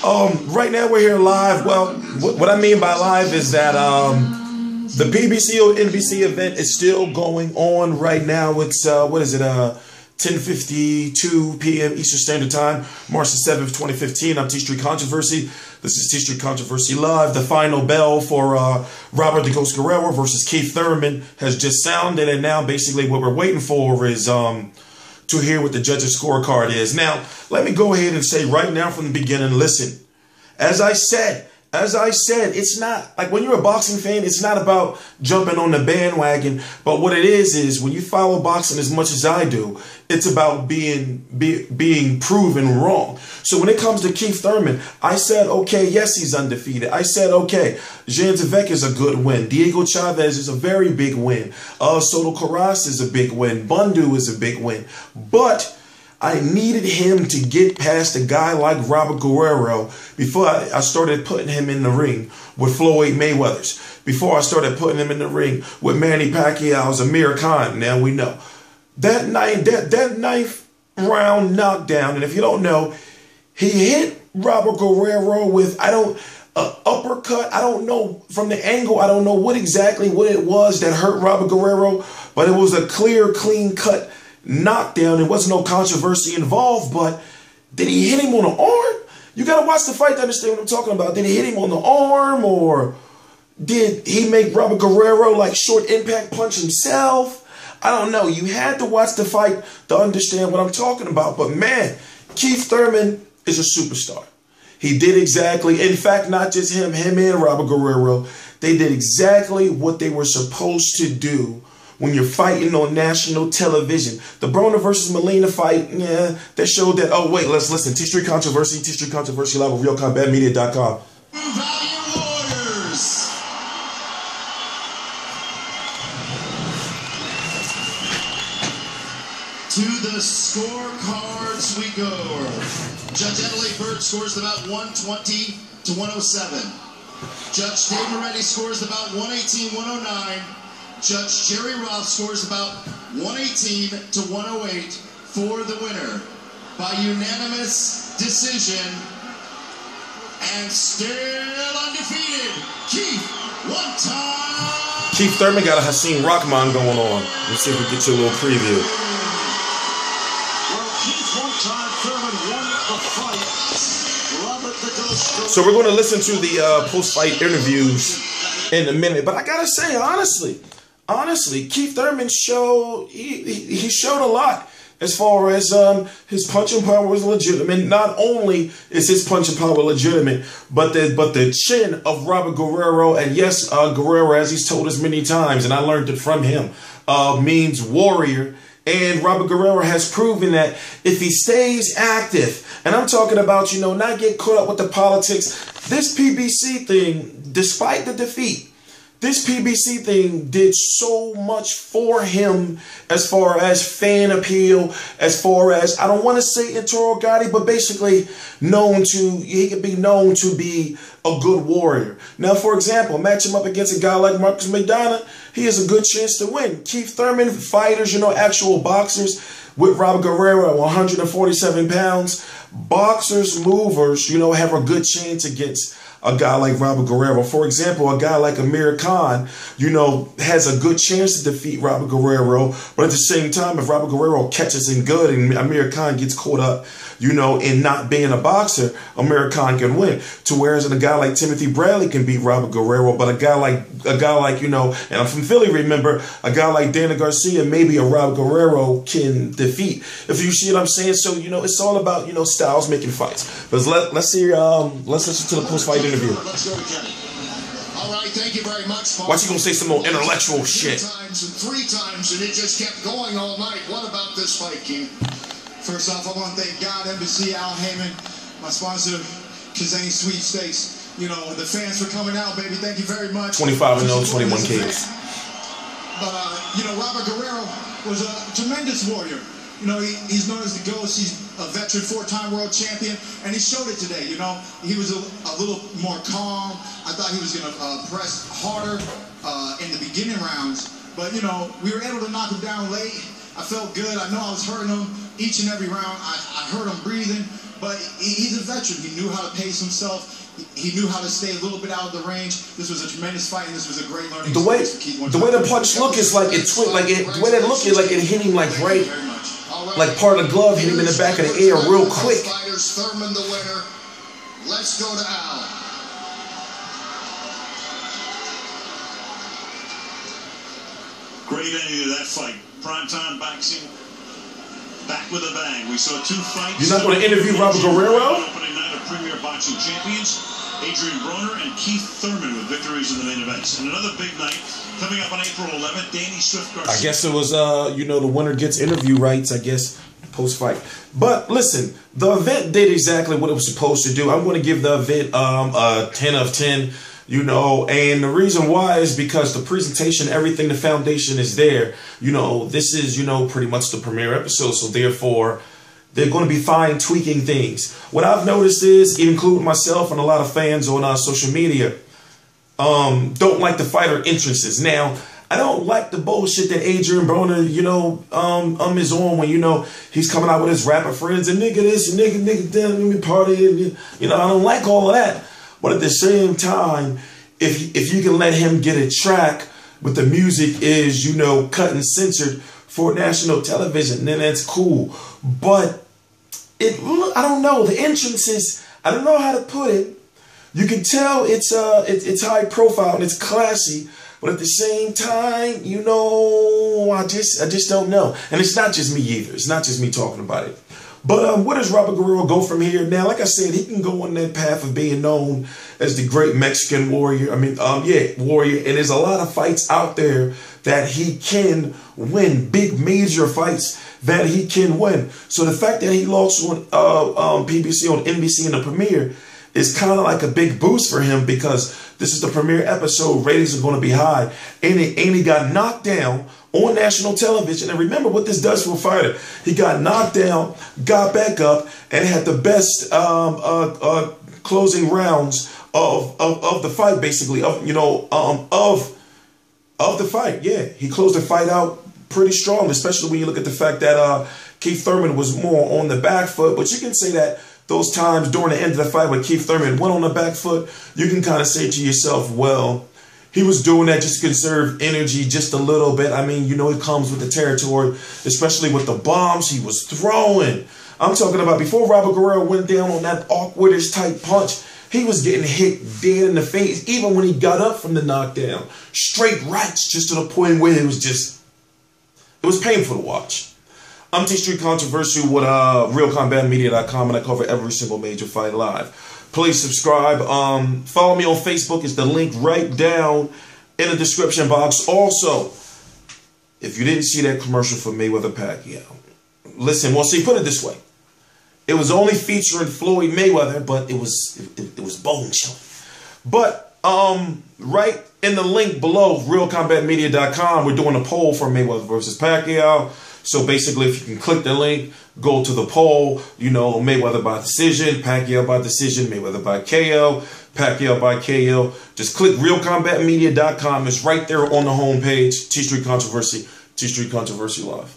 Right now we're here live. Well, what I mean by live is that the PBC or NBC event is still going on right now. It's what is it? 10:52 p.m. Eastern Standard Time, March the 7th, 2015. I'm T Street Controversy. This is T Street Controversy Live. The final bell for Robert the Ghost Guerrero versus Keith Thurman has just sounded, and now basically what we're waiting for is to hear what the judge's scorecard is. Now, let me go ahead and say right now from the beginning, listen, as I said, it's not like when you're a boxing fan, it's not about jumping on the bandwagon. But what it is when you follow boxing as much as I do, it's about being proven wrong. So when it comes to Keith Thurman, I said, okay, yes, he's undefeated. I said, okay, Jankovic is a good win. Diego Chavez is a very big win. Soto Karass is a big win. Bundu is a big win. But I needed him to get past a guy like Robert Guerrero before I started putting him in the ring with Floyd Mayweather's. Before I started putting him in the ring with Manny Pacquiao's Amir Khan. Now we know that ninth round knockdown, and if you don't know, he hit Robert Guerrero with uppercut. I don't know from the angle. I don't know what it was that hurt Robert Guerrero, but it was a clear, clean cut knockdown. There wasn't no controversy involved, but did he hit him on the arm? You got to watch the fight to understand what I'm talking about. Did he hit him on the arm, or did he make Robert Guerrero like short impact punch himself? I don't know. You had to watch the fight to understand what I'm talking about. But man, Keith Thurman is a superstar. He did exactly, in fact, not just him and Robert Guerrero, they did exactly what they were supposed to do when you're fighting on national television. The Broner versus Molina fight, yeah, that showed that, oh wait, let's listen. T Street Controversy Live with RealCombatMedia.com. Valiant Warriors. To the scorecards we go. Judge Adelaide Bird scores about 120 to 107. Judge Dave Moretti scores about 118, 109. Judge Jerry Roth scores about 118 to 108 for the winner by unanimous decision, and still undefeated, Keith one time. Keith Thurman got a Hasim Rahman going on. Let's see if we get you a little preview. Well, Keith one time Thurman won the fight. Robert the Ghost. So we're going to listen to the post-fight interviews in a minute, but I gotta say, honestly, Keith Thurman showed he showed a lot as far as his punching power was legitimate. Not only is his punching power legitimate, but the chin of Robert Guerrero, and yes, Guerrero, as he's told us many times, and I learned it from him, means warrior. And Robert Guerrero has proven that if he stays active, and I'm talking about, not get caught up with the politics, this PBC thing, despite the defeat, this PBC thing did so much for him as far as fan appeal, as far as, I don't want to say interrogati, but basically he could be known to be a good warrior. Now, for example, match him up against a guy like Marcus McDonough, he has a good chance to win. Keith Thurman, fighters, actual boxers, with Robert Guerrero at 147 pounds, boxers, movers, have a good chance against a guy like Robert Guerrero. For example, a guy like Amir Khan, has a good chance to defeat Robert Guerrero. But at the same time, if Robert Guerrero catches him good and Amir Khan gets caught up, in not being a boxer, Amir Khan can win. To whereas a guy like Timothy Bradley can beat Robert Guerrero, but a guy like, and I'm from Philly, remember, a guy like Daniel Garcia, maybe a Robert Guerrero can defeat. If you see what I'm saying? So, it's all about, styles making fights. But let's listen to the post-fight interview. Let's go to Kenny. All right, thank you very much. Watch you gonna say some more intellectual shit. Three times, and it just kept going all night. What about this fight, King? First off, I want to thank God, Embassy, Al Heyman, my sponsor, Kazane Sweepstakes. The fans for coming out, baby. Thank you very much. 25-0, 21 Ks. But Robert Guerrero was a tremendous warrior. He's known as the Ghost. He's a veteran, 4-time world champion, and he showed it today. He was a little more calm. I thought he was going to press harder in the beginning rounds, but we were able to knock him down late. I felt good. I know I was hurting him each and every round. I heard him breathing. but he's a veteran. He knew how to pace himself. He knew how to stay a little bit out of the range. This was a tremendous fight, and this was a great learning. The way the punch look is like it twit, like it. The way that look is like it hit him like right, like part of the glove hit him in the back of the ear real quick. Fighters, Thurman the winner. Let's go to Al. Great ending to that fight. Primetime boxing. Back with a bang. We saw two fights. You're not going to interview Robert Guerrero? Opening night of Premier Boxing Champions. Adrian Broner and Keith Thurman with victories in the main events. And another big night coming up on April 11th. Danny Swift Garcia. I guess it was, you know, the winner gets interview rights, I guess, post-fight. But listen, the event did exactly what it was supposed to do. I'm going to give the event a 10 of 10. You know, and the reason why is because the presentation, everything, the foundation is there. You know, this is, you know, pretty much the premiere episode. So therefore, they're going to be fine tweaking things. What I've noticed is, including myself and a lot of fans on social media, don't like the fighter entrances. Now, I don't like the bullshit that Adrian Broner, you know, is on when, you know, he's coming out with his rapper friends and nigga this and nigga that, let me party. You know, I don't like all of that. But at the same time, if you can let him get a track with the music is, you know, cut and censored for national television, then that's cool. But I don't know, the entrances, I don't know how to put it. You can tell it's high profile and it's classy, but at the same time, you know, I just don't know. And it's not just me either. It's not just me talking about it. But where does Robert Guerrero go from here? Now, like I said, he can go on that path of being known as the great Mexican warrior. I mean, warrior. And there's a lot of fights out there that he can win, big major fights that he can win. So the fact that he lost on PBC, on NBC in the premiere is kind of like a big boost for him because this is the premiere episode. Ratings are going to be high. And he got knocked down on national television. And remember what this does for a fighter. He got knocked down, got back up, and had the best closing rounds of the fight, basically, of the fight. Yeah, he closed the fight out pretty strong, especially when you look at the fact that Keith Thurman was more on the back foot. But you can say that those times during the end of the fight when Keith Thurman went on the back foot, you can kind of say to yourself, well, he was doing that just to conserve energy just a little bit. I mean, you know, it comes with the territory, especially with the bombs he was throwing. I'm talking about before Robert Guerrero went down on that awkwardish type punch, he was getting hit dead in the face, even when he got up from the knockdown. Straight rights, just to the point where it was painful to watch. I'm T-Street Controversy with RealCombatMedia.com, and I cover every single major fight live. Please subscribe. Follow me on Facebook. It's the link right down in the description box. Also, if you didn't see that commercial for Mayweather Pacquiao, listen, well, see, put it this way. It was only featuring Floyd Mayweather, but it was bone chilling. But right in the link below, RealCombatMedia.com, we're doing a poll for Mayweather versus Pacquiao. So basically, if you can click the link, go to the poll, you know, Mayweather by decision, Pacquiao by decision, Mayweather by KO, Pacquiao by KO. Just click RealCombatMedia.com. It's right there on the homepage. T-Street Controversy, T-Street Controversy Live.